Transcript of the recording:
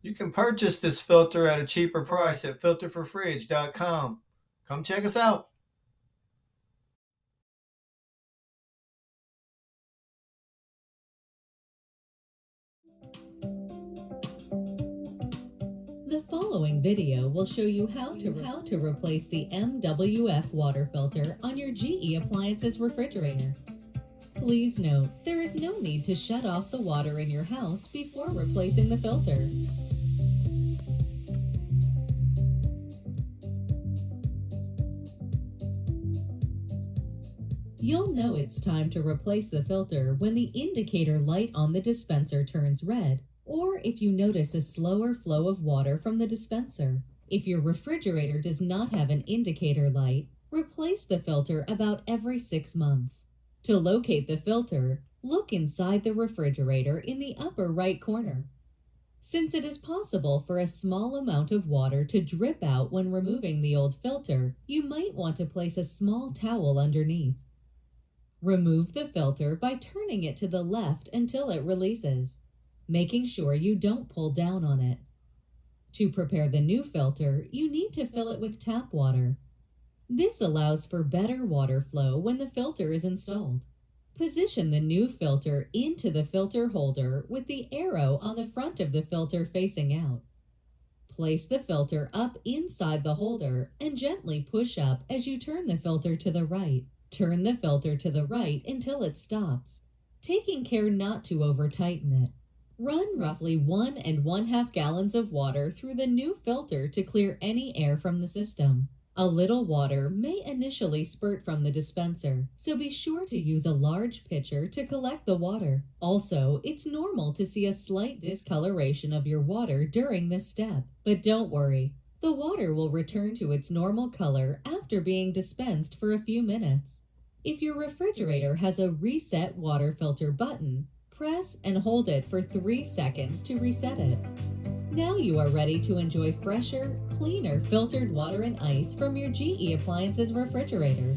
You can purchase this filter at a cheaper price at filterforfridge.com. Come check us out. The following video will show you how to replace the MWF water filter on your GE Appliances refrigerator. Please note, there is no need to shut off the water in your house before replacing the filter. You'll know it's time to replace the filter when the indicator light on the dispenser turns red, or if you notice a slower flow of water from the dispenser. If your refrigerator does not have an indicator light, replace the filter about every 6 months. To locate the filter, look inside the refrigerator in the upper right corner. Since it is possible for a small amount of water to drip out when removing the old filter, you might want to place a small towel underneath. Remove the filter by turning it to the left until it releases, making sure you don't pull down on it. To prepare the new filter, you need to fill it with tap water. This allows for better water flow when the filter is installed. Position the new filter into the filter holder with the arrow on the front of the filter facing out. Place the filter up inside the holder and gently push up as you turn the filter to the right. Turn the filter to the right until it stops, taking care not to over-tighten it. Run roughly 1 1/2 gallons of water through the new filter to clear any air from the system. A little water may initially spurt from the dispenser, so be sure to use a large pitcher to collect the water. Also, it's normal to see a slight discoloration of your water during this step, but don't worry. The water will return to its normal color after being dispensed for a few minutes. If your refrigerator has a reset water filter button, press and hold it for 3 seconds to reset it. Now you are ready to enjoy fresher, cleaner filtered water and ice from your GE Appliances refrigerator.